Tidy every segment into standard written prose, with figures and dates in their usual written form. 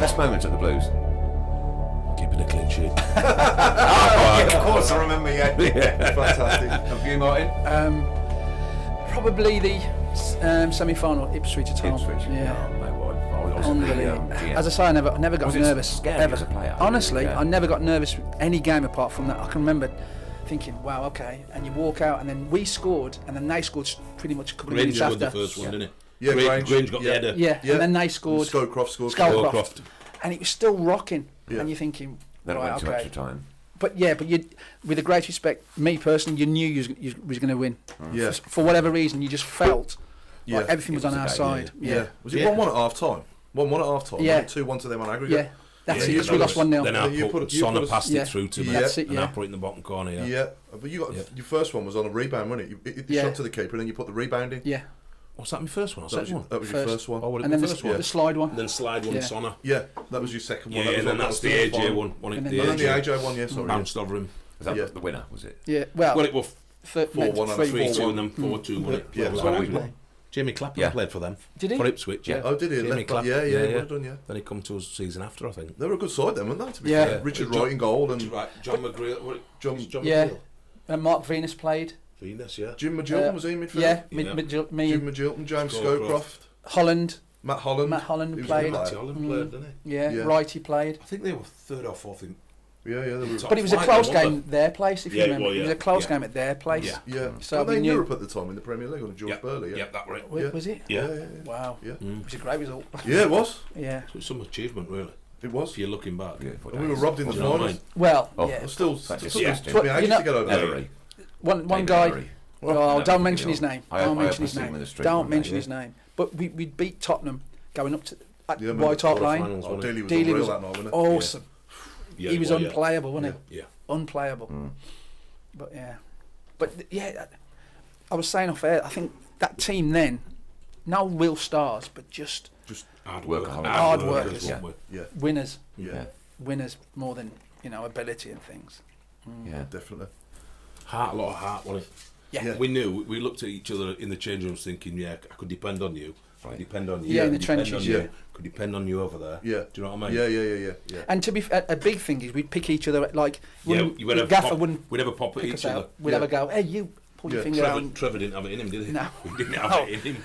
Best moments at the Blues. Keeping a clean sheet. Of course, I remember. Yeah. Fantastic. Have you, Martin? Probably the semi-final Ipswich at home. Ipswich. Yeah. Oh, no, I was Unbelievable. GM. As I say, I never got Was it nervous. scary Ever. as a player? Honestly, Yeah. I never got nervous with any game apart from that. I can remember thinking, wow, okay, and you walk out, and then we scored, and then they scored pretty much a couple of Grange minutes got after. the first one, didn't he? Yeah, Grange got the header. Yeah, and then they scored. Scowcroft scored. Scowcroft. And it was still rocking, Yeah. and you're thinking, Then it right, went to okay. extra time. But you, with a great respect, me personally, you knew you was going to win. Yeah. For whatever reason, you just felt Yeah. like everything was on our side. Yeah. Was it Yeah. 1-1 at half time? 1-1 at half time. Yeah. 2-1 to them on aggregate. Yeah, that's Yeah, it. you Because we lost 1-0. Then I You put put Sonna us- passed Yeah. it through to me. That's it, And I yeah. put it in the bottom corner, yeah. Yeah, but you got your first one was on a rebound, wasn't it? You hit the Yeah. shot to the keeper, and then you put the rebound in. Yeah, What's that, my first one or That was, second one? that was your first one. Oh, what and then the first one? the slide one. And then slide one, Yeah. Sonna. Yeah, that was your second Yeah, one. That and was then on- that's that the was AJ final. one. Wasn't And it? then And then the The AJ one, yeah, sorry. bounced over him. Was that Yeah. the winner? Was it? Yeah, well, Well, it was 4-1 and 3-2 4-1. and then 4-2, wasn't it? Yeah, Well, so we- we- Jamie Clapham Yeah. played for them. Did he? For Ipswich, yeah. Oh, did he? Jamie Left back. Clapham. Yeah, Yeah, well done, yeah. Then he come to us season after, I think. They were a good side then, weren't they? To be Yeah. fair. Richard John- Wright in goal and Right, John McGreal. John- John Yeah. McGreal. and Mark Venus played. Venus, yeah. Jim Magilton, was he in midfield? Yeah, Yeah. me Jim Magilton, James Scowcroft. Scowcroft, Holland. Matt Holland. Matt Holland He was a played. good Matty player. Holland played, didn't he? Yeah, Yeah. Righty played. I think they were third or fourth in. Yeah, they were. Top But it was a flight, close wasn't game at their place, if you Yeah, it remember. was, It was yeah. a close Yeah. game at their place. Yeah. Yeah. So Were they we in knew- Europe at the time in the Premier League under Geoff Yeah. Burley, yeah. Yeah, that right. Wa- Yeah. Was it? Yeah. Wow. Yeah. It was a great result. Yeah, it was. Yeah. So it's some achievement, really. It was. If you're looking back. Yeah, And we were robbed in the You know what I finals. mean? Well, Oh, yeah. It still That's took just- me yeah. ages But, to you know- get over there. Ellery. One David guy. Ellery. Oh, Never don't forget mention it. his name. I Don't mention often his see him in name. the street Don't one day, mention yeah. his name. But we beat Tottenham going up to at Yeah, White Hart Lane. Quarterfinals, Oh, wasn't Daly it? was Daly unreal was that night, wasn't it? awesome. Yeah, He was well, yeah. unplayable, wasn't Yeah. he? Unplayable. Mm. But yeah. But yeah, I was saying off air, I think that team then, no real stars, but just Hard Workaholics. Hard workers, workers. weren't we? Yeah, winners. yeah, Winners more than, ability and things. Yeah. definitely. Heart, a lot of heart, wasn't it? Yeah. Yeah. We knew, we looked at each other in the change rooms thinking, yeah, I could depend on you. I Right. could depend on you. Yeah, in the could depend trenches, on you, yeah. Could depend on you over there. Yeah. Do you know what I mean? Yeah. And to be a big thing is we'd pick each other, like, Yeah, wouldn't- you would have Gaffer pop, wouldn't we'd have a pop at pick each us other. out. We'd Yeah. have a go, hey, you pull your Yeah. finger out. Trevor didn't have it in him, did he? No. He didn't have No. it in him.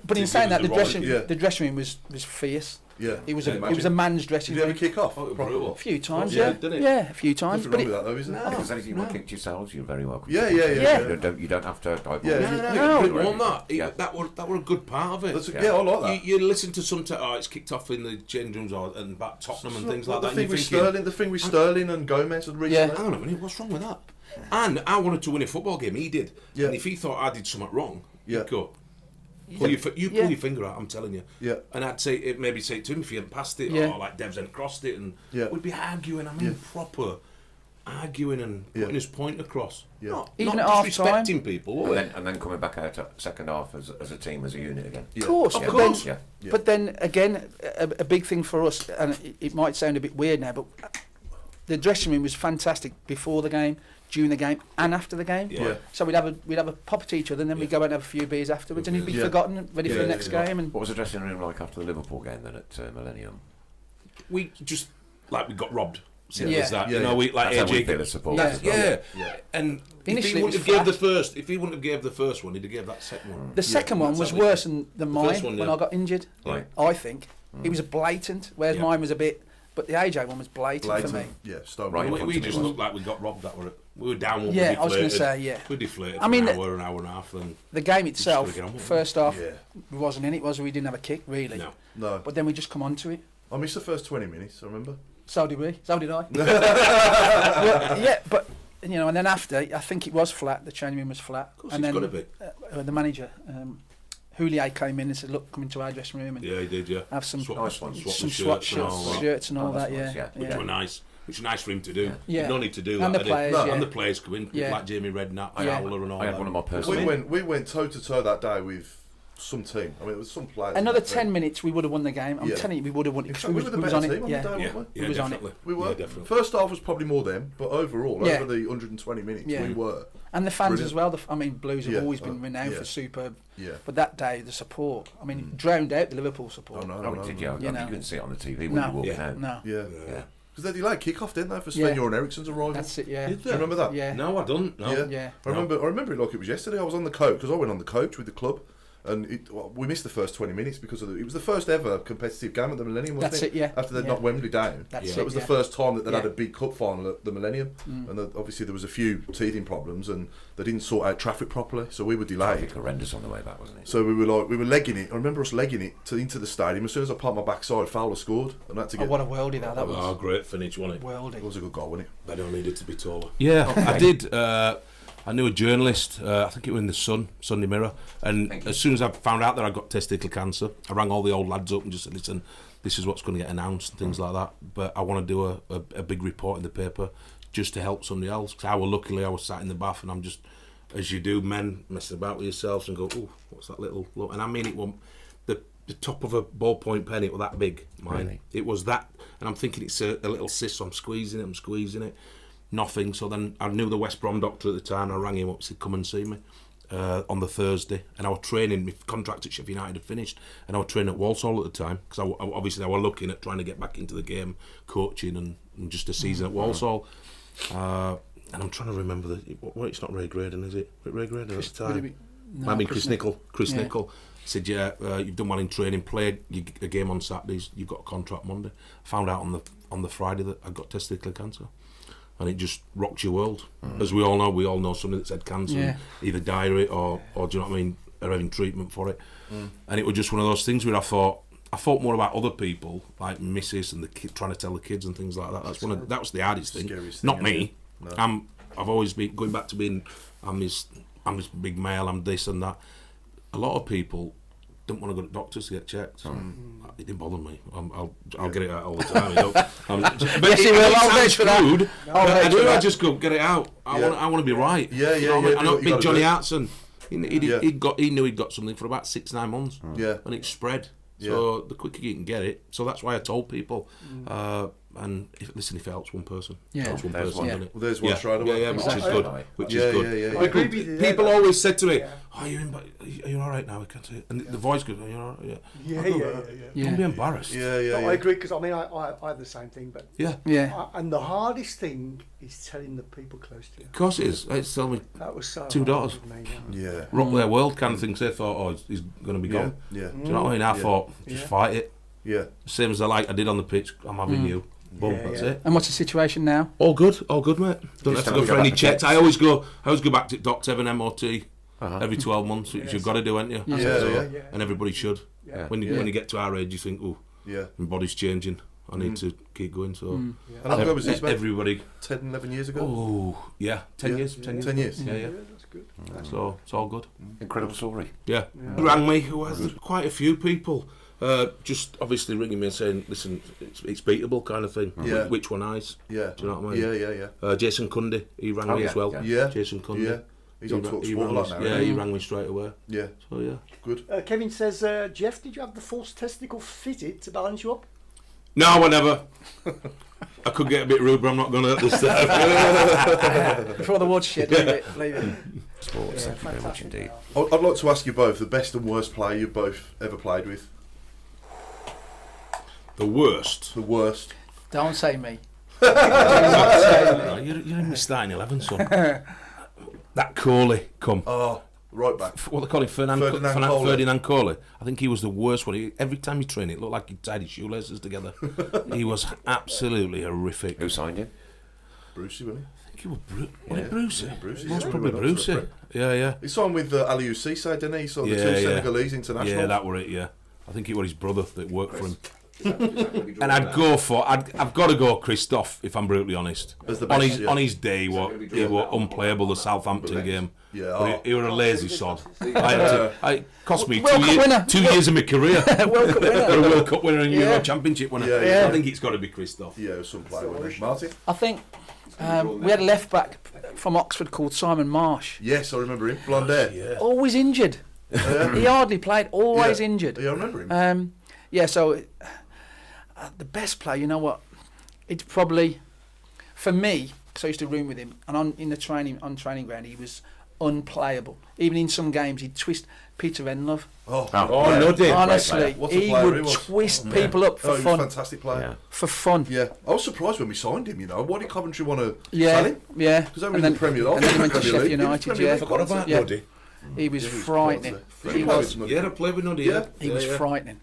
But in He saying was that, the the dressing right- Yeah. the dressing room was fierce. Yeah. It was Yeah, it was a man's dressing Did you ever room. kick off? Oh, properly? brutal. A few times, Yeah, yeah. didn't it? Yeah, a few times. Nothing But wrong with that though, isn't No. it? If there's anything you want kicked yourselves, you're very welcome. Yeah, yeah. You don't have to. Yeah. No, No. it wasn't that. Yeah. That were a good part of it. That's yeah, I like that. You listen to some, it's kicked off in the change rooms and back Tottenham and things like the that. thing And with you're thinking, Sterling, the thing with Sterling and Gomez and recently. Yeah. hang on a minute, what's wrong with that? And I wanted to win a football game. He did. Yeah. And if he thought I did something wrong, Yeah. he'd go, pull your Yeah. finger out, I'm telling you. Yeah. And I'd say it, maybe say it to him if he hadn't passed it, Yeah. or like Dev's hadn't crossed it, and Yeah. we'd be arguing. I mean, Yeah. proper arguing and Yeah. putting his point across. Yeah. Not, Even not at half time. disrespecting people, were And we? then coming back out at second half as a team, as a unit again. Yeah. Of course, Of but course. Then, Yeah. But then again, a big thing for us, and it might sound a bit weird now, but the dressing room was fantastic before the game, during the game, and after the game. Yeah. So we'd have a pop at each other, and then we'd go out and have a few beers afterwards, and he'd be Yeah. forgotten, ready for Yeah, the next yeah. game. And What was the dressing room like after the Liverpool game then at Millennium? We just, like, we got robbed. Simple Yeah. as that. Yeah, You know, yeah. we, like That's how we AJ. feel as supporters. Yeah. as well. Yeah. And if Initially he it wouldn't was have gave the flat. first, if he wouldn't have gave the first one, he'd have gave that second one. the second one was exactly. worse than mine first one, when yeah. I got injured. Right. I think it was a blatant, whereas Yeah. mine was a bit. But the AJ one was blatant, for me. Blatant. Yeah, Stone. Right. Cold. We just looked like we got robbed. That were it. We were down. Yeah, we I was going to deflated. say, yeah. We deflated. I mean, for an hour and a half. Then The game itself, gotta get on with it. first half, Yeah. wasn't in it, was we? We didn't have a kick, really. no. No. But then we just come on to it. I missed the first 20 minutes, I remember. So did we. So did I. Well, yeah, but, and then after, I think it was flat. The changing room was flat. Of course, and it's then got to be. the manager, Hoolier, came in and said, look, come into our dressing room and Yeah, he did. Yeah. have some Nice one. some swap swap shirts and all that. shirts and all Oh, that's that, nice, yeah. yeah. Which were nice. Which was nice for him to do. Yeah. No need to do And that. the did he? players, No. yeah. And the players come in, Yeah. like Jamie Redknapp, Yeah. Fowler, and all I that. had one of my We personal. went toe to toe that day with some team. I mean, it was some players. Another in that 10 team. minutes, we would have won the game. I'm Yeah. telling you, we would have won it. Exactly. We were the was better on team it. on Yeah. the day, Yeah, weren't we? yeah, was on it. definitely. We were. Yeah, definitely. First half was probably more them, but overall, Yeah. over the 120 minutes, Yeah. we were. And the fans Brilliant. as well. I mean, Blues have Yeah. always been renowned Yeah. for superb. Yeah. But that day, the support, I mean, it drowned out the Liverpool support. Oh, no, Oh, no, did no. you? You I mean, know. you couldn't see it on the TV when No. you were walking Yeah. out. No. Yeah. Yeah. Because they delayed kick-off, didn't they, for Yeah. Sven-Göran Eriksson's arrival? That's it, yeah. Did Do you remember that? Yeah. No, I don't. No. Yeah. Yeah. I remember it like it was yesterday. I was on the coach, because I went on the coach with the club, and we missed the first 20 minutes because it was the first ever competitive game at the Millennium, wasn't That's it, yeah. After they'd Yeah. knocked Wembley down. That's So it, it was the yeah. first time that they'd had Yeah. a big cup final at the Millennium, and obviously there was a few teething problems, and they didn't sort out traffic properly, so we were delayed. Traffic horrendous on the way back, wasn't it? So we were legging it. I remember us legging it into the stadium. As soon as I parked my backside, Fowler scored, and I had to Oh, get. what a worldie that was. Oh, great finish, wasn't it? Worldie. It was a good goal, wasn't it? But I needed to be taller. Yeah, I did. I knew a journalist, I think it was in the Sunday Mirror, and as soon as I found out that I got testicular cancer, I rang all the old lads up and just said, listen, this is what's going to get announced and things like that, but I want to do a big report in the paper just to help somebody else, because luckily I was sat in the bath and I'm just, as you do, men messing about with yourselves and go, oh, what's that little look? And I mean, it was the top of a ballpoint pen, it was that big, mine. Really? It was that, and I'm thinking it's a little cyst, so I'm squeezing it. Nothing. So then I knew the West Brom doctor at the time. I rang him up, said, "Come and see me on the Thursday." And I was training. My contract at Sheffield United had finished, and I was training at Walsall at the time because obviously I was looking at trying to get back into the game, coaching and just a season at Walsall. And I'm trying to remember it's not Ray Graydon, is it? Ray Graydon at the time. I mean Chris Nichol. Chris Nichol said, "Yeah, you've done well in training. Play a game on Saturdays. You've got a contract Monday." I found out on the Friday that I got testicular cancer. And it just rocks your world. As we all know somebody that's had cancer, and either diary or do you know what I mean, are having treatment for it. And it was just one of those things where I thought more about other people, like missus and the kid, trying to tell the kids and things like that. That was the hardest thing. Not me. No. I've always been going back to being. I'm this big male. I'm this and that. A lot of people don't want to go to doctors to get checked. It didn't bother me. I'll get it out all the time. But he will. I'll vouch for that. Rude, I'll vouch for I that. just go get it out. I want to be right. Yeah, You know what I mean? I know You big gotta Johnny do it. Hartson. He knew he'd got something for about 6-9 months. Yeah. And it spread. So the quicker you can get it. So that's why I told people. And if it helps one person, Yeah. it helps one There's person, one. doesn't it? Well, there's one straight away. Yeah, which is Right. good. Right. Which Yeah, is good. yeah. I agree with you there, People though. always said to me, Yeah. "Oh, are you all right now? We can't see it." And the voice goes, "Are you all right?" Yeah. Don't be embarrassed. Yeah, yeah, No, yeah. I agree because I had the same thing, but Yeah, Yeah. and the hardest thing is telling the people close to you. of course it is. It's tell me That was so Two hard daughters. with me, yeah. Yeah. rock their world kind of thing. So they thought, "Oh, he's going to be Yeah. gone." Yeah. Do you know what I mean? I Yeah. thought, just Yeah. fight it. Yeah. Same as I did on the pitch. I'm having you. Boom, Yeah, that's yeah. it. And what's the situation now? All good, mate. Don't have Just to have go to for go any back to checks. checks. I always go back to Doctor Evan MOT every 12 months, which Yes. you've got to do, haven't you? Yeah. Yeah. Yeah. And everybody should. Yeah. When you get to our age, you think, oh, Yeah. my body's changing. I need to keep going. So And how long ago was this, mate? everybody. 10, 11 years ago? Oh, yeah, 10 Yeah. years. 10 years. 10 years. Yeah, yeah. That's good. So it's all good. Incredible story. Yeah. Rang me, who has quite a few people. Just obviously ringing me and saying, listen, it's beatable kind of thing. Yeah. Which one eyes? Yeah. Do you know what I mean? Yeah, yeah, yeah. Jason Cundy, he rang Oh, me yeah, as well. yeah. Yeah. Jason Cundy. Yeah. He's on He Talk he Sport a rang lot me- now. Yeah, isn't he rang me straight away. he? Yeah. So yeah. Good. Kevin says, Geoff, did you have the false testicle fitted to balance you up? No, whatever. I could get a bit rude, but I'm not going to at this time. Before the watershed, leave it. Sports, thank you very much indeed. I'd like to ask you both the best and worst player you've both ever played with. The worst. The worst. Don't say me. No, you're in the starting 11, son. That Coley come. Oh, right back. What they call him, Ferdinand Coley. I think he was the worst one. Every time he trained, it looked like he tied his shoelaces together. He was absolutely horrific. Who signed him? Brucey, wasn't I think he was Brucey. Yeah, Brucey. Most Yeah, probably we went up to Brucey. the Prem. Yeah. he? He signed with Aliou Cisse, didn't he? He signed the Yeah, two yeah. Senegalese internationals. Yeah, that were it, yeah. I think it was his brother that worked for him. And I've got to go Christophe, if I'm brutally honest. As the on best, his yeah. on his day, he was unplayable, the Southampton game. Yeah, But he was a lazy sod. It cost me World Cup winner. 2 years of my career. World Cup winner. A World Cup winner and Yeah. Euro Championship winner. Yeah, yeah. I think it's got to be Christophe. Yeah, it was some player, wasn't he? Martin? I think we had a left back from Oxford called Simon Marsh. Yes, I remember him. Blonde hair. Yeah. Always injured. He hardly played, always injured. Yeah, I remember him. So the best player, you know what? It's probably, for me, because I used to room with him, and in the training ground, he was unplayable. Even in some games, he'd twist Peter Enlove. Nuddy. Honestly, What a he player would he was. twist people up Oh, for he was a fun. fantastic player. Yeah. For fun. Yeah, I was surprised when we signed him. You know, why did Coventry want to Yeah, sell him? yeah. Because they were in the Premier League. and then he went to Premier Sheffield League. He was United, Premier yeah. League Forgot about Yeah. Nuddy. He was Yeah, he was frightening. quality. He was. Yeah, I played with Nuddy. Yeah. He was yeah. frightening.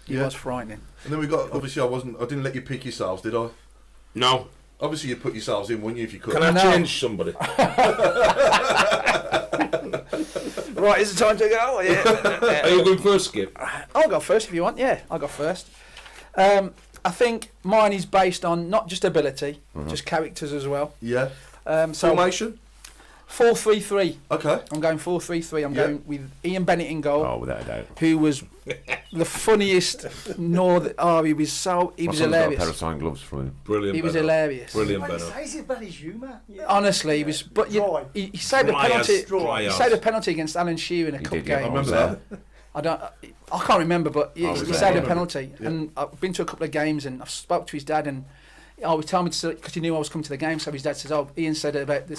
He Yeah. was frightening. And then we got, obviously, I didn't let you pick yourselves, did I? No. Obviously, you put yourselves in, wouldn't you, if you could? Can I No. change somebody? Right, is it time to go? Yeah. Are you going first, Skip? I'll go first if you want. Yeah, I'll go first. I think mine is based on not just ability, just characters as well. Yeah. So Formation? 4-3-3. Okay. I'm going 4-3-3. I'm Yeah. going with Ian Bennett in goal, Oh, without a doubt. who was the funniest. He was so. He My was son's got a pair of hilarious. signed gloves for him. Brilliant. He was Benno. hilarious. Brilliant, But Benno. it's about his humour. Yeah. Honestly, he was. But he saved a Dry penalty. as- dry He as. saved a penalty against Alan Shearer in a He cup did, yeah. game. I remember there. that. I can't remember, but he was he there, saved a yeah. penalty. Yeah. And I've been to a couple of games, and I've spoke to his dad, and he always told me to, because he knew I was coming to the game. So his dad says, "Oh, Ian said about the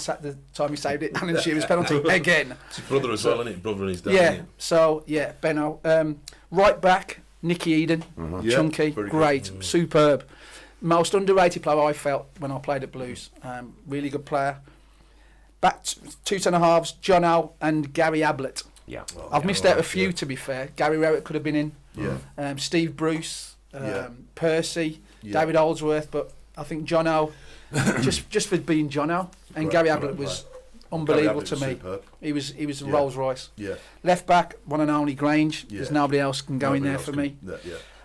time he saved it, Alan Shearer's penalty again." It's his brother as well, isn't it? Brother and his dad. Yeah. innit? So yeah, Benno. Right back, Nicky Eden, Yeah, chunky, very good. great, superb. Most underrated player I felt when I played at Blues. Really good player. Back two centre halves, John Howe and Gary Ablett. Yeah. I've missed out a few, to be fair. Gary Rowett could have been in. Yeah. Steve Bruce, Yeah. Percy, Yeah. David Oldsworth, but I think John Howe, just for being John Howe, and Great- Gary great Ablett was player. unbelievable Gary to Ablett me. was superb. He was Yeah. Rolls Royce. Yeah. Left back, one and only Grange. Yeah. There's nobody else can go in Nobody there else for can- me.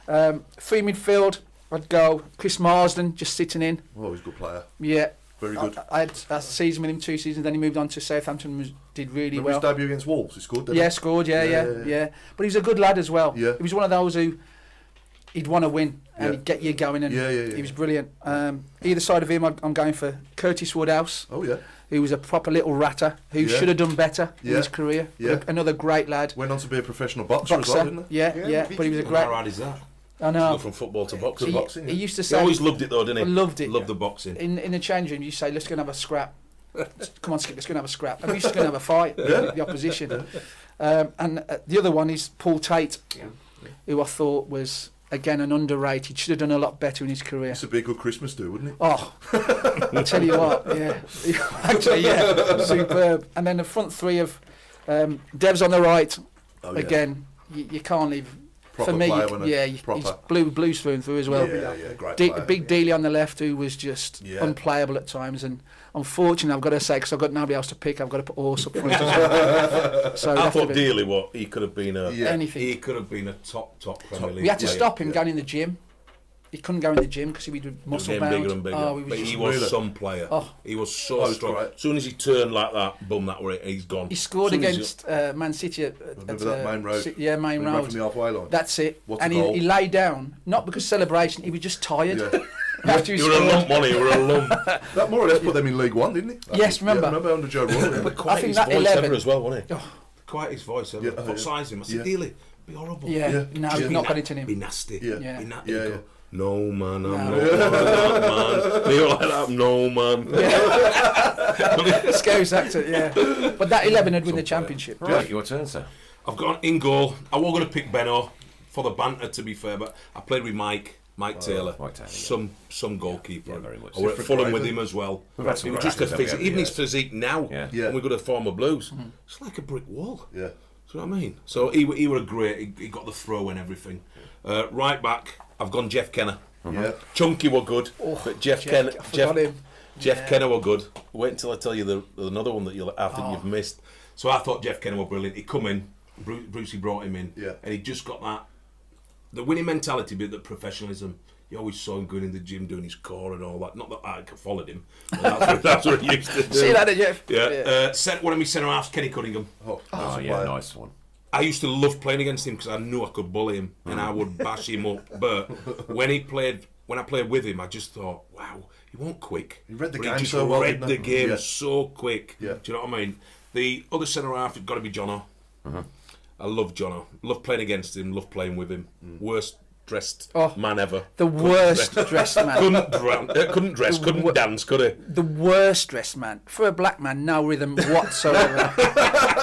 Yeah. Free midfield, I'd go Chris Marsden, just sitting in. Oh, he's a good player. Yeah. Very good. I had a season with him, 2 seasons, then he moved on to Southampton and did really Remember well. his debut against Wolves? He scored, didn't Yeah, he? scored, Yeah. yeah. But he was a good lad as well. Yeah. He was one of those who he'd want to win and Yeah. he'd get you going, and Yeah. he was brilliant. Either side of him, I'm going for Curtis Woodhouse, Oh, yeah. who was a proper little ratter, who Yeah. should have done better in Yeah. his career. Yeah. Another great lad. Went on to be a professional boxer as well, Boxer, didn't he? yeah. But he was a How great. hard is that? I Go know. from football to boxing. He, boxing, he yeah. used to He say, always loved it though, didn't he? I loved it. Loved the boxing. in the change room, you say, "Let's go and have a scrap." Come on, Skip, let's go and have a scrap. And we used to go and have a fight with the opposition. And the other one is Paul Tate, who I thought was, again, an underrated. Should have done a lot better in his career. Used to be a good Christmas do, wouldn't he? Oh, I tell you what, yeah. Actually, yeah, superb. And then the front three of Dev's on the right. Oh, yeah. Again, you can't leave. Proper For me, player, wasn't he? yeah, he's Proper. blues through and through as well. Yeah, great player. Big Dealey on the left, who was just Yeah. unplayable at times, and unfortunately, I've got to say, because I've got nobody else to pick, I've got to put Horse up front as well. So it'd I have to thought be dearly what he could have been a. Yeah. anything. He could have been a top Premier League. We had to player. stop him Yeah. going in the gym. He couldn't go in the gym because he was He was muscle getting bound. bigger and bigger. Oh, but just, he was Really? some player. Oh. He was so Oh, he's strong. great. As soon as he turned like that, boom, that way he's gone. he scored Soon as against Man City at Remember that main road? Main He ran road. from the halfway line. That's it. What a And goal. he lay down, not because celebration, he was just tired. Yeah. After he You were a scored. lump, money. You were a lump. That more or less put them in League One, didn't he? Yes, remember. Yeah, remember under Joe Royle. But quite think his that voice 11 ever as well, wasn't he? Oh. Quite his voice ever. Yeah, Put yeah. size him. I said, Yeah. Dealey, be horrible. Yeah, Yeah. no, Yeah. he's not got it in him. Be nasty. Yeah. Yeah. Be nasty. Yeah, He'd yeah. go, no, man, I'm No. not like that, man. Be like that, no, man. Scary actor, yeah. But that 11 had win the championship. Right, your turn, sir. I've gone in goal. I was going to pick Benno for the banter, to be fair, but I played with Mike Taylor. Mike Taylor, yeah. Some goalkeeper. Yeah, very much. I worked at Fulham with Different him as well. We've had some It was great just a actors, haven't physique. we? Even Yeah. his physique now, Yeah. Yeah. when we go to former Blues, it's like a brick wall. Yeah. Do you know what I mean? So he were great. He got the throw and everything. Right back, I've gone Geoff Kenner. Yeah. Chunky were good, but Geoff Kenner. I forgot him. Geoff Kenner were good. Wait until I tell you another one that I think you've missed. So I thought Geoff Kenner were brilliant. He come in, Brucey brought him in, Yeah. and he just got the winning mentality, but the professionalism. You always saw him going in the gym doing his core and all that. Not that I followed him. But that's what he used to do. See that, Jeff? Yeah. One of my centre halves, Kenny Cunningham. Oh, Oh, nice yeah, player. nice one. I used to love playing against him because I knew I could bully him and I would bash him up. But when I played with him, I just thought, wow, he won't quick. He read the But game just so well, read didn't the he? game Yeah. so quick. Yeah. Do you know what I mean? The other centre half has got to be Jono. I love Jono. Love playing against him. Love playing with him. Worst dressed man ever. The worst dressed man. Couldn't dress. Couldn't dance. Could he? The worst dressed man. For a black man, no rhythm whatsoever.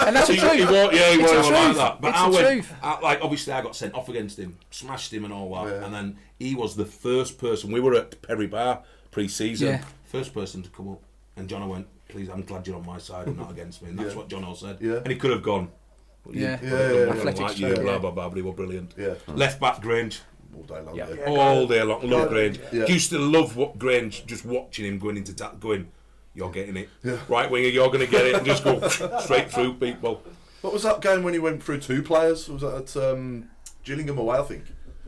And that's the truth. He won't like that. But It's the truth. Obviously, I got sent off against him, smashed him and all that, and then he was the first person. We were at Perry Bar pre-season. First person to come up, and Jono went, "Please, I'm glad you're on my side and not against me." And that's what Jono said. Yeah. And he could have gone. Athletics Like you, trainer. blah blah blah. But he was brilliant. Yeah. Left back Grange. All day long. Yeah. Yeah. All day long, love Grange. Yeah. Used to love what Grange, just watching him going into going, you're getting it. Yeah. Right winger, you're going to get it, and just go straight through people. What was that game when he went through 2 players? Was that at Gillingham away, I think?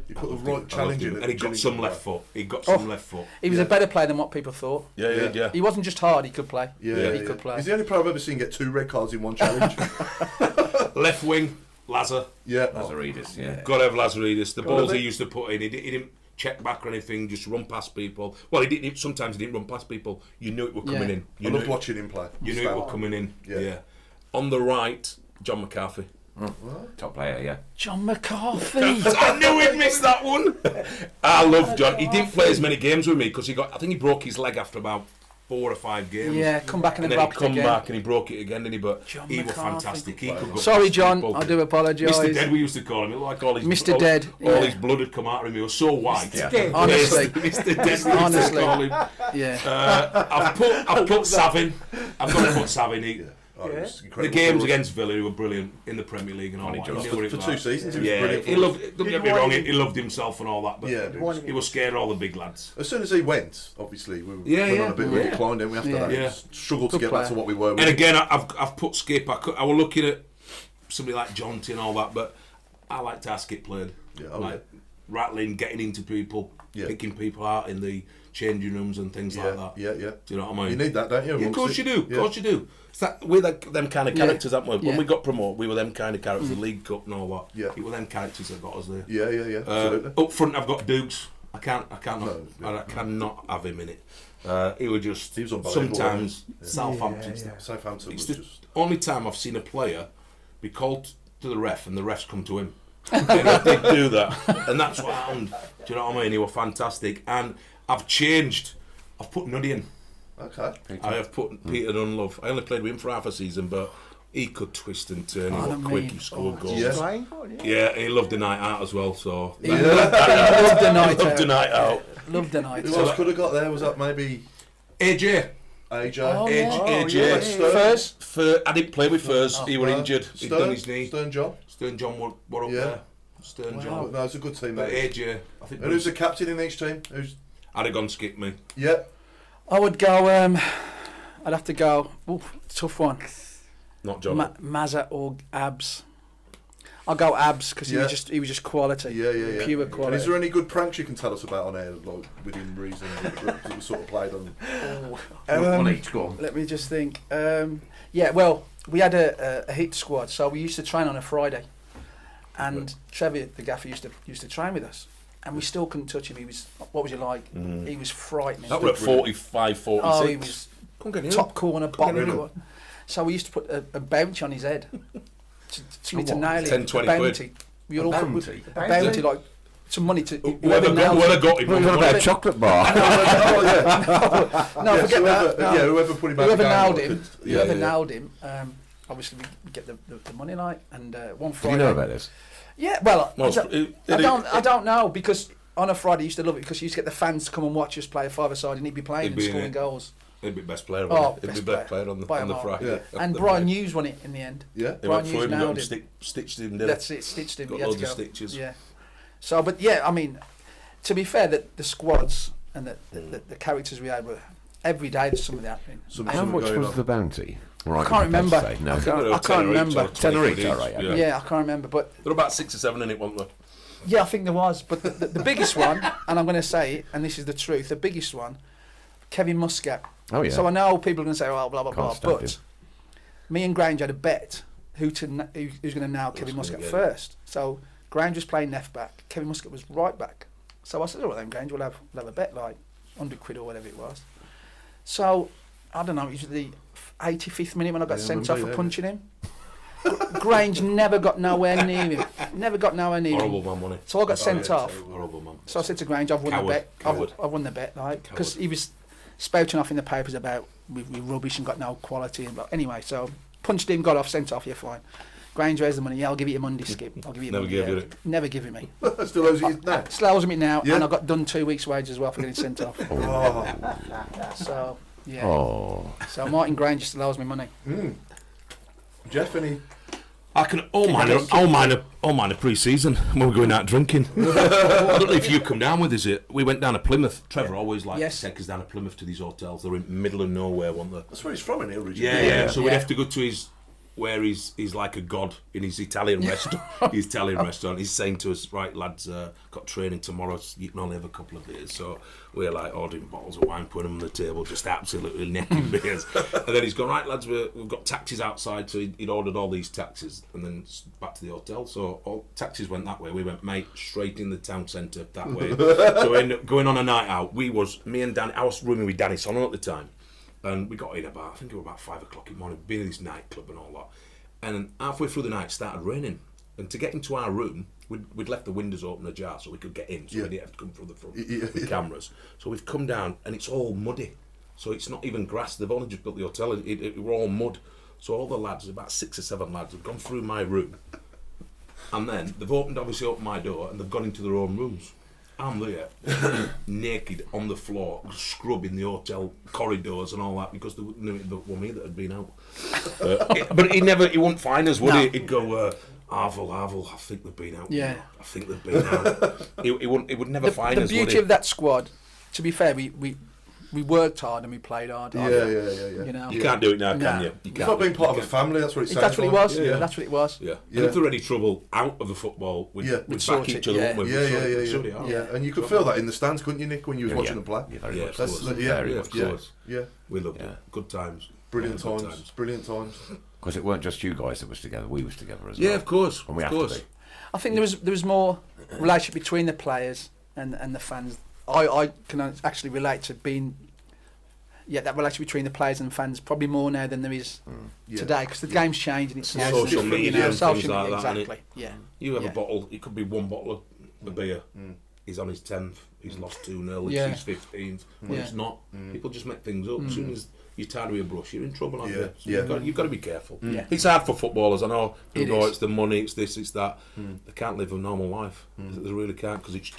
He put the right challenge in. And he got some left foot. He was a better player than what people thought. Yeah. He wasn't just hard, he could play. Yeah, he could play. He's the only player I've ever seen get 2 red cards in one challenge. Left wing, Lazar. Yeah. Lazaridis, yeah. Got to have Lazaridis. The balls have he it. used to put in, he didn't check back or anything, just run past people. Well, he didn't. Sometimes he didn't run past people. You knew it were coming in. I loved watching him play. You knew it were coming in. Yeah. Yeah. On the right, John McCarthy. Top player, yeah. John McCarthy. I knew he'd miss that one. I love John. He didn't play as many games with me because I think he broke his leg after about 4 or 5 games. Yeah, come back and And then then he broke it come again. back and he broke it again, didn't he? But John he was McCarthy. fantastic. He could go Sorry, past John. people. I do apologise. Mr. Dead, we used to call him. It looked like all his Mr. Dead, all yeah. his blood had come out of him. He was so white. Yeah. Honestly. Mr. Dead, we used to Honestly. call him. Yeah. I've put Savin. I've got to put Savin. Oh, it was The incredible. games against Villa, he were brilliant in the Premier League and all that. For He knew what it for was. 2 seasons, he was Yeah, brilliant. he loved. Don't get me wrong. He loved himself and all that, but Yeah, he was scared of all the big lads. As soon as he went, obviously, we went Yeah, on a bit of a decline, didn't we, after that? Yeah. Struggled to Good get back player. to what we were. And again, I've put Skip. I was looking at somebody like Jonty and all that, but I liked how Skip played. Yeah, Like rattling, getting into people, Yeah. picking people out in the changing rooms and things like that. Yeah. Do you know what I mean? You need that, don't you? Yeah, of course you do. Of Yeah. course you do. It's that, we're them kind of characters, aren't we? When Yeah. we got promoted, we were them kind of characters, the League Cup and all that. Yeah. It were them characters that got us there. Yeah, absolutely. Up front, I've got Dukes. I No, cannot have him in it. He was just He was unbelievable, sometimes Southampton. Southampton It's was the just... only time I've seen a player be called to the ref and the refs come to him. They do that, and that's what happened. Do you know what I mean? He was fantastic, and I've changed. I've put Nuddy in. Okay. I have put Peter Dunlove. I only played with him for half a season, but he could twist and turn. He was quick. He scored goals. Yeah. Yeah, he loved the night out as well. So He loved the night loved the out. night out. Loved the night Who out. else could have got there? Was that maybe AJ. AJ? Oh, yeah. AJ. Stern? I didn't play with Furs. He was injured. He'd done his knee. Stern John? Stern John were up Yeah. there. Stern John. No, it's a good team, But mate. AJ, I think. And who's the captain in each team? Who's... I'd have gone skip me. Yeah. I would go. I'd have to go. Ooh, tough one. Not John. Mazza or Abs. I'll go Abs because he was just quality. Yeah. Pure And quality. is there any good pranks you can tell us about on air, like within reason, that we sort of played on? One each, go on. Let me just think. Yeah, well, we had a hit squad, so we used to train on a Friday, and Trevor, the gaffer, used to train with us, and we still couldn't touch him. He was, what was he like? He was frightening. That were at 45, 46. Oh, he was Come on, get top corner, bottom get him. corner. So we used to put a bounty on his head to nail him. 10, 20 a bounty. We all bounty? a bounty, like some money to Whoever nailed got him. What about a chocolate bar? No, forget that. No. Whoever put him out Whoever the game, nailed like, him, yeah, whoever yeah. nailed him, obviously we get the money like, and one Do Friday. you know about this? Yeah, well, Well, I don't know, because on a Friday you used to love it because you used to get the fans to come and watch us play a five-a-side, and he'd be playing He'd and be in scoring it. goals. He'd be best player. Oh, He'd be best best player. player on By a the mile. Friday. Yeah. Brian Hughes won it in the end. Yeah. He Brian went through Hughes him and nailed got him. him, stitched him, didn't That's it, stitched him. Got he had loads to of go. stitches. Yeah. So, but yeah, I mean, to be fair, the squads and the characters we had were every day there's something happening. Something How much going was on. the bounty? Right, I can't remember. No. I can't remember. Tenner each, all right, Yeah, I can't remember, but There were about 6 or 7 in it, weren't there? yeah, I think there was. But the biggest one, and I'm going to say it, and this is the truth, the biggest one, Kevin Muscat. Oh, yeah. So I know people are going to say, oh, blah, blah, Can't blah. stand But him. me and Grange had a bet who's going to nail Kevin Muscat get it. first. So Grange was playing left back, Kevin Muscat was right back. So I said, all right then, Grange, we'll have a bet, like 100 quid or whatever it was. So, I don't know, it was the 85th minute when I got sent off for punching him. Grange never got nowhere near him. Never got nowhere near Horrible him. man, wasn't So I got sent yeah, off. terrible. Horrible man. So I said to Grange, I've won the bet. Coward. I've won the bet, right? Because Coward. he was spouting off in the papers about we rubbish and got no quality. And anyway, so punched him, got off, sent off. Yeah, fine. Grange raised the money. Yeah, I'll give you your Monday, Skip. I'll give you your Never money. gave yeah. you it. Never give it me. Still owes it now. Still owes me now, Yeah. and I got done 2 weeks' wages as well for getting sent off. Oh. So yeah. Oh. So Martin Grange still owes me money. Geoff, any? I can all mine a pre-season when we're going out drinking. I don't know if you come down with us. We went down to Plymouth. Trevor always liked Yes. to take us down to Plymouth to these hotels. They're in the middle of nowhere, weren't they? That's where he's from, isn't he, originally? Yeah. So we'd Yeah. have to go to his where he's like a god in his Italian restaurant. His Italian restaurant. He's saying to us, right lads, got training tomorrow. So you can only have a couple of beers. So we're like ordering bottles of wine, putting them on the table, just absolutely necking beers. And then he's gone, right lads, we've got taxis outside. So he'd ordered all these taxis and then back to the hotel. So all taxis went that way. We went, mate, straight in the town centre that way. So we ended up going on a night out. Me and Danny. I was rooming with Danny Sonner at the time. And we got in I think it was about 5 o'clock in the morning, been in this nightclub and all that. And halfway through the night, it started raining. And to get into our room, we'd left the windows open ajar so we could get in, so we didn't have to come through the front with cameras. So we've come down, and it's all muddy. So it's not even grass. They've only just built the hotel. It were all mud. So all the lads, about 6 or 7 lads, have gone through my room. And then they've obviously opened my door, and they've gone into their own rooms. I'm there, naked on the floor, scrubbing the hotel corridors and all that because they knew it was me that had been out. But he wouldn't find us, would he? He'd go, Arvel, I think they've been out. Yeah. I think they've been out. he would never find us, The beauty of that squad, to be fair, we worked hard and we played hard. Yeah. You know. You can't do it now, can you? It's like being part of a family, that's what it sounds That's what it like. was. Yeah. That's what it was. Yeah. Yeah. And if there any trouble out of the football, we'd sort back each it, other yeah. up. Yeah. And you could feel that in the stands, couldn't you, Nick, when you was watching them play? Yeah, very Yeah, much. of so. course. Very Yeah, much of so. course. Yeah. We loved Yeah. it. Good times. Brilliant Good times. Brilliant times. Because it weren't just you guys that was together, we was together as Yeah, well. of course. And we of have course. to be. I think there was more relationship between the players and the fans. I can actually relate to being. Yeah, that relationship between the players and fans probably more now than there is today because the game's changed and it's Social different, media you know, and social things like media, that, innit? exactly. Yeah. You have Yeah. a bottle, it could be one bottle of beer. He's on his 10th, he's lost 2-0, Yeah. it's his 15th. Well, Yeah. it's not. People just make things up. As soon as you're tired of your brush, you're in trouble, aren't Yeah. you? So Yeah. you've got to be careful. Yeah. It's hard for footballers, I know. It People go, is. it's the money, it's this, it's that. They can't live a normal life. They really can't because it's...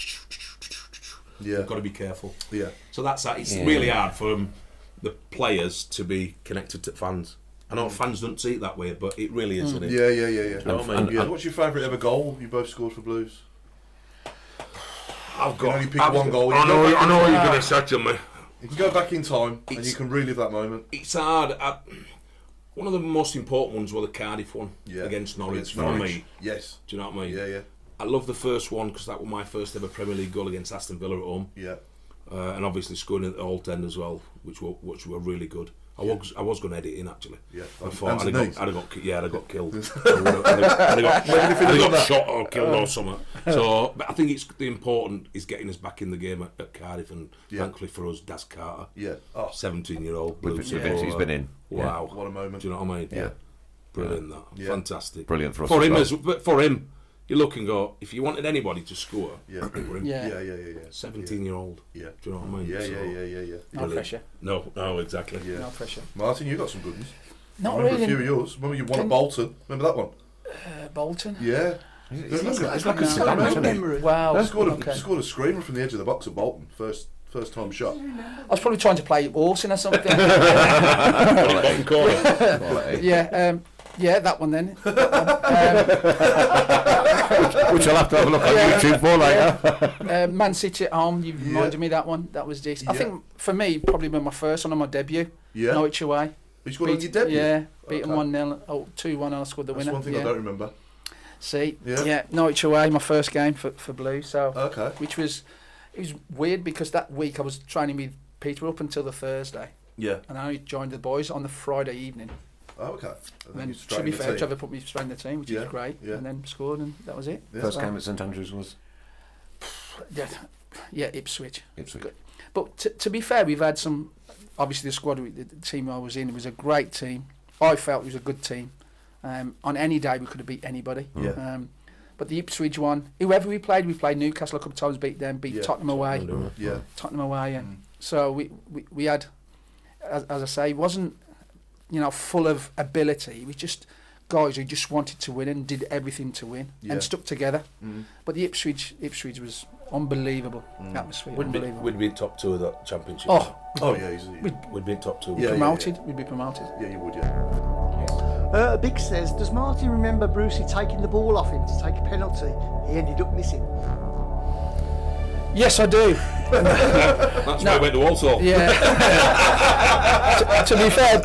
Yeah. You've got to be careful. Yeah. So that's that. It's Yeah. really hard for the players to be connected to fans. I know fans don't see it that way, but it really is, isn't it? Yeah. Do you know what I mean? Yeah. What's your favourite ever goal you both scored for Blues? I've You can only pick one goal. I know what you're going to say to me. You can go back in time and It's- you can relive that moment. It's hard. One of the most important ones was the Cardiff one against Norwich. Against For Norwich. me, Yes. do you know what I mean? Yeah. I love the first one because that was my first ever Premier League goal against Aston Villa at home, Yeah. and obviously scoring at the Old End as well, which were really good. I was going to edit in actually. Yeah. I thought I'd Anthony. have got killed. I'd have got shot or killed or something. So, but I think it's the important is getting us back in the game at Cardiff, and thankfully for us, Daz Carter, Yeah. Oh, 17-year-old, With Vince, he's been in. Wow, what a moment. do you know what I mean? Yeah. Brilliant. That Yeah. fantastic. Brilliant for us For as him well. but for him, you look and go. If you wanted anybody to score, Yeah. it were him. Yeah. Yeah. 17-year-old. Yeah. Do you know what I mean? Yeah. So, Yeah. No brilliant. pressure. No, exactly. Yeah. No pressure. Martin, you got some good ones. Not I remember a few of really. yours. Remember you won at Can- Bolton. Remember that one? Bolton. Yeah. It's Look at- like a No. savannah, isn't it? memory. Wow. Scored Okay. a screamer from the edge of the box at Bolton. First time shot. I was probably trying to play Orson or something. Bottom corner. Quality. Yeah, that one then. Which I'll have to have a look on YouTube for later. Man City at home, you reminded me that one. That was decent. I Yeah. think for me, probably my first one on my debut. Yeah. Norwich away. You scored on your debut? Yeah, beat them Okay. 1-0. Oh, 2-1 and I scored the That's winner. one thing yeah. I don't remember. See, Yeah. Norwich away, my first game for Blue. So, Okay. which was weird because that week I was training with Peter up until the Thursday, Yeah. and I only joined the boys on the Friday evening. Oh, okay. And then, you to straightened be the fair, team. Trevor put me straight in the team, which Yeah, was great, yeah. and then scored, and that was it. Yeah. First So, game at St Andrews was yeah, Ipswich. Ipswich. Good. But to be fair, we've had some. Obviously, the squad, the team I was in, it was a great team. I felt it was a good team. On any day, we could have beat anybody. Yeah. But the Ipswich one, whoever we played Newcastle a couple of times, beat them, beat Tottenham away. Yeah. Tottenham away. And so we had, as I say, it wasn't, full of ability. It was just guys who just wanted to win and did everything to win and stuck together. But the Ipswich was unbelievable atmosphere. Unbelievable. We'd be in top 2 of that championship. Oh yeah, easily. We'd be in top 2. Yeah. Promoted. We'd be promoted. Yeah, you would. Yeah. Big says, does Martin remember Brucey taking the ball off him to take a penalty? He ended up missing. Yes, I do. That's why I went to Walsall. Yeah. to be fair,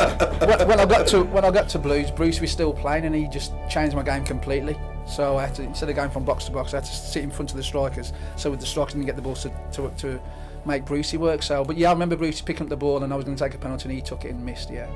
when I got to Blues, Bruce was still playing, and he just changed my game completely. So I had to, instead of going from box to box, I had to sit in front of the strikers. So with the strikers, didn't get the ball to make Brucey work. So, but yeah, I remember Brucey picking up the ball, and I was going to take a penalty, and he took it and missed. Yeah.